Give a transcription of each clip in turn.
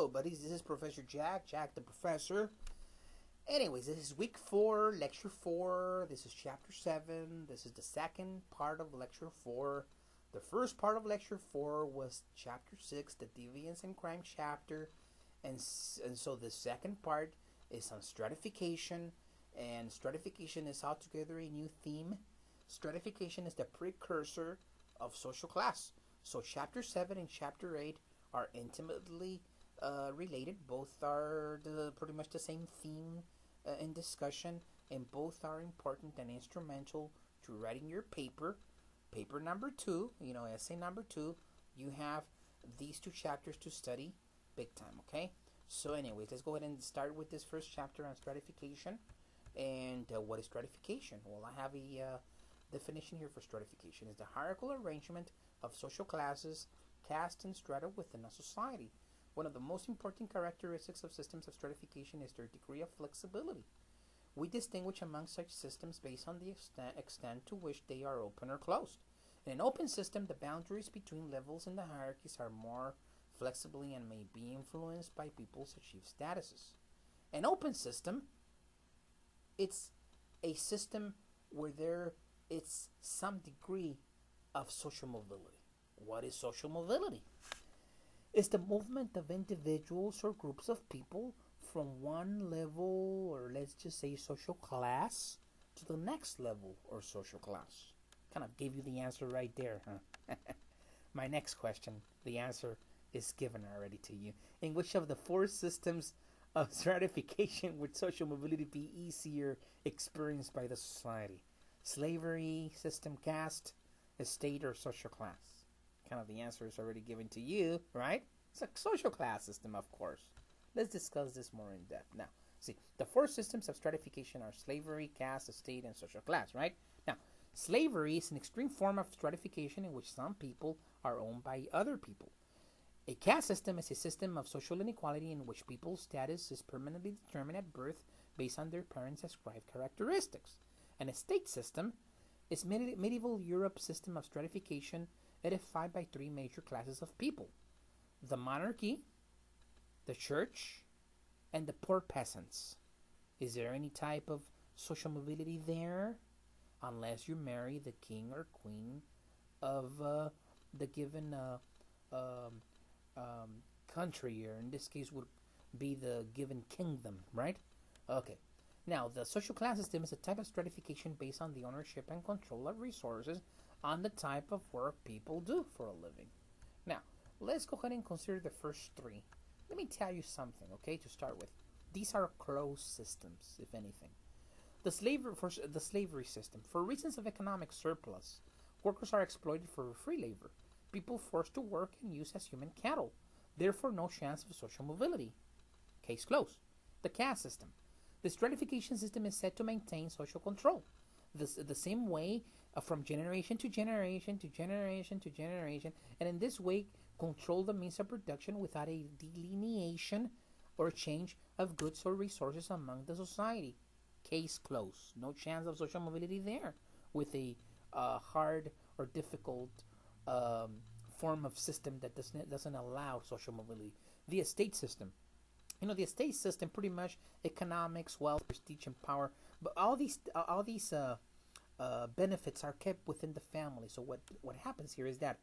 Hello, buddies. This is Professor Jack the Professor. Anyways, this is week 4, lecture 4. This is chapter 7. This is the second part of lecture 4. The first part of lecture 4 was chapter 6, the deviance and crime chapter. And so the second part is on stratification. And stratification is altogether a new theme. Stratification is the precursor of social class. So chapter 7 and chapter 8 are intimately related. Both are pretty much the same theme in discussion, and both are important and instrumental to writing your paper. Paper number 2, essay number 2, you have these two chapters to study big time, okay? So anyways, let's go ahead and start with this first chapter on stratification. And what is stratification? Well, I have a definition here for stratification. It's the hierarchical arrangement of social classes, caste, and strata within a society. One of the most important characteristics of systems of stratification is their degree of flexibility. We distinguish among such systems based on the extent to which they are open or closed. In an open system, the boundaries between levels in the hierarchies are more flexibly and may be influenced by people's achieved statuses. An open system, it's a system where there is some degree of social mobility. What is social mobility? It's the movement of individuals or groups of people from one level, or let's just say social class, to the next level or social class. Kind of gave you the answer right there, huh? My next question, the answer is given already to you. In which of the 4 systems of stratification would social mobility be easier experienced by the society? Slavery, system, caste, estate, or social class? Kind of the answer is already given to you, right? It's a social class system, of course. Let's discuss this more in depth. Now, see, the 4 systems of stratification are slavery, caste, estate, and social class, right? Now, slavery is an extreme form of stratification in which some people are owned by other people. A caste system is a system of social inequality in which people's status is permanently determined at birth based on their parents' ascribed characteristics. An estate system is medieval Europe's system of stratification edified by 3 major classes of people: the monarchy, the church, and the poor peasants. Is there any type of social mobility there? Unless you marry the king or queen of the given country, or in this case would be the given kingdom, right? Okay. Now, the social class system is a type of stratification based on the ownership and control of resources on the type of work people do for a living. Now, let's go ahead and consider the first 3. Let me tell you something, okay, to start with. These are closed systems, if anything. The slavery system. For reasons of economic surplus, workers are exploited for free labor. People forced to work and used as human cattle. Therefore, no chance of social mobility. Case closed. The caste system. The stratification system is said to maintain social control. The same way from generation to generation to generation to generation, and in this way control the means of production without a delineation or change of goods or resources among the society. Case closed. No chance of social mobility there with a hard or difficult form of system that doesn't allow social mobility. The estate system. The estate system, pretty much economics, wealth, prestige, and power. But all these benefits are kept within the family. So what happens here is that,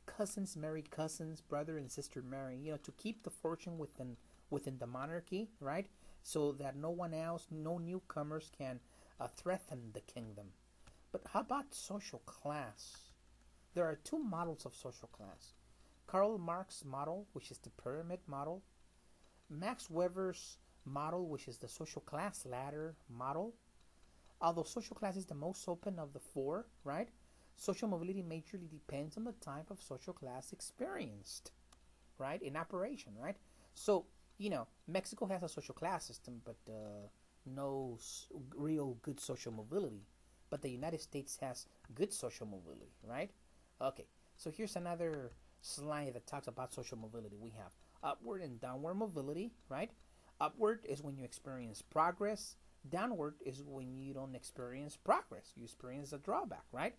cousins marry cousins, brother and sister marry, to keep the fortune within the monarchy, right? So that no one else, no newcomers can threaten the kingdom. But how about social class? There are 2 models of social class. Karl Marx's model, which is the pyramid model. Max Weber's model, which is the social class ladder model. Although social class is the most open of the 4, right? Social mobility majorly depends on the type of social class experienced, right? In operation, right? So, Mexico has a social class system, but no real good social mobility. But the United States has good social mobility, right? Okay, so here's another slide that talks about social mobility. We have upward and downward mobility, right? Upward is when you experience progress. Downward is when you don't experience progress. You experience a drawback, right?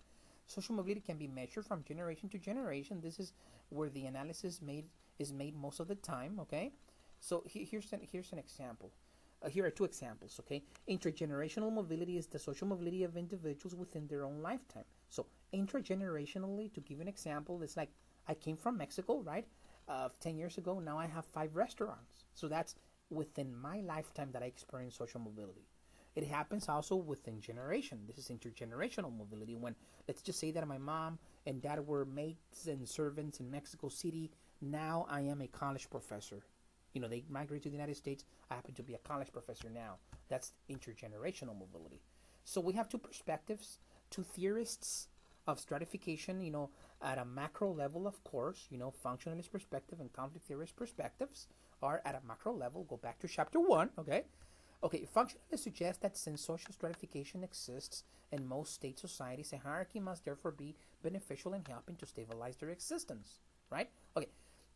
Social mobility can be measured from generation to generation. This is where the analysis made is made most of the time, okay? So here's an example. Here are two examples, okay? Intergenerational mobility is the social mobility of individuals within their own lifetime. So intergenerationally, to give you an example, it's like I came from Mexico, right? 10 years ago, now I have 5 restaurants. So that's within my lifetime that I experience social mobility. It happens also within generation. This is intergenerational mobility when, let's just say that my mom and dad were maids and servants in Mexico City. Now I am a college professor. They migrate to the United States. I happen to be a college professor now. That's intergenerational mobility. So we have two perspectives, two theorists of stratification, at a macro level, of course, functionalist perspective and conflict theorist perspectives are at a macro level. Go back to chapter 1, okay? Okay, functionalists suggest that since social stratification exists in most state societies, a hierarchy must therefore be beneficial in helping to stabilize their existence, right? Okay,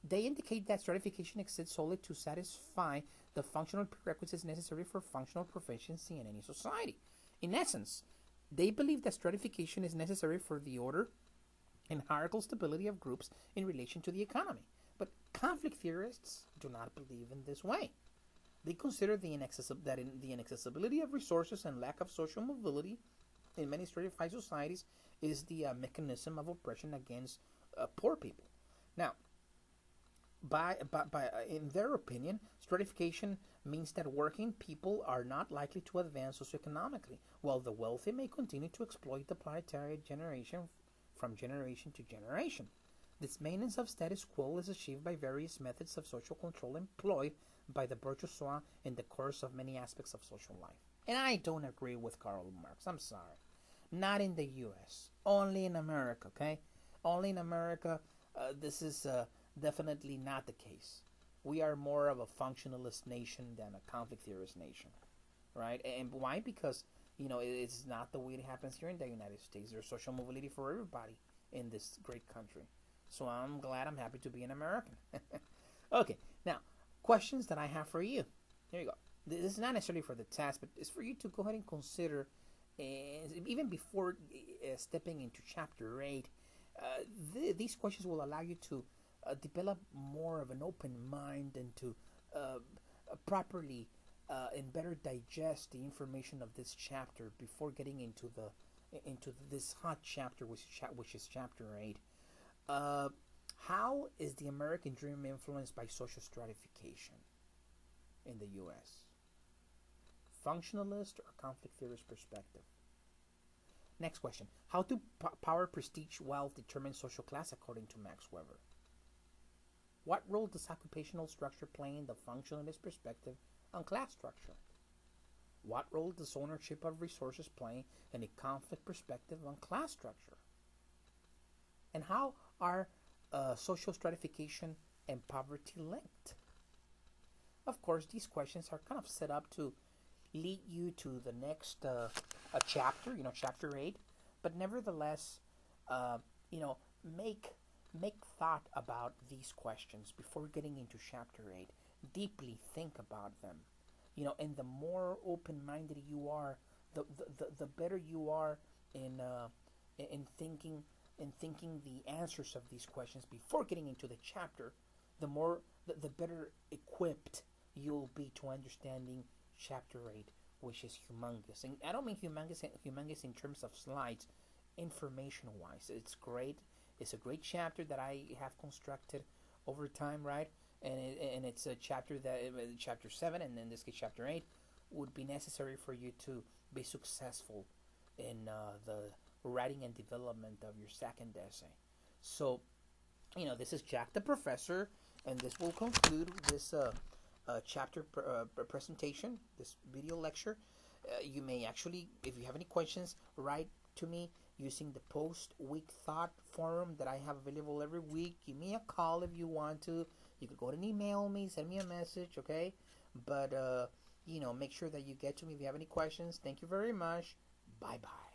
they indicate that stratification exists solely to satisfy the functional prerequisites necessary for functional proficiency in any society. In essence, they believe that stratification is necessary for the order and hierarchical stability of groups in relation to the economy. But conflict theorists do not believe in this way. They consider the inaccessibility of resources and lack of social mobility in many stratified societies is the mechanism of oppression against poor people. Now, in their opinion, stratification means that working people are not likely to advance socioeconomically, while the wealthy may continue to exploit the proletariat generation from generation to generation. This maintenance of status quo is achieved by various methods of social control employed by the bourgeoisie in the course of many aspects of social life. And I don't agree with Karl Marx. I'm sorry. Not in the U.S. Only in America, okay? Only in America, this is definitely not the case. We are more of a functionalist nation than a conflict theorist nation, right? And why? Because, it's not the way it happens here in the United States. There's social mobility for everybody in this great country. So I'm happy to be an American. Okay, now, questions that I have for you. Here you go. This is not necessarily for the test, but it's for you to go ahead and consider, even before stepping into Chapter 8, these questions will allow you to develop more of an open mind and to properly and better digest the information of this chapter before getting into this hot chapter, which is Chapter 8. How is the American dream influenced by social stratification in the U.S.? Functionalist or conflict theorist perspective? Next question. How do power, prestige, wealth determine social class according to Max Weber? What role does occupational structure play in the functionalist perspective on class structure? What role does ownership of resources play in a conflict perspective on class structure? And how are social stratification and poverty linked? Of course, these questions are kind of set up to lead you to the next chapter, Chapter 8. But nevertheless, make thought about these questions before getting into Chapter 8. Deeply think about them. And the more open-minded you are, the better you are in thinking the answers of these questions before getting into the chapter. The better equipped you'll be to understanding Chapter 8, which is humongous. And I don't mean humongous in terms of slides, information-wise. It's great. It's a great chapter that I have constructed over time, right? And it's a chapter Chapter 7, and in this case Chapter 8, would be necessary for you to be successful in the writing and development of your second essay. So, this is Jack the Professor, and this will conclude this chapter presentation, this video lecture. You may actually, if you have any questions, write to me using the post-week thought forum that I have available every week. Give me a call if you want to. You could go ahead and email me, send me a message, okay? But, make sure that you get to me if you have any questions. Thank you very much. Bye-bye.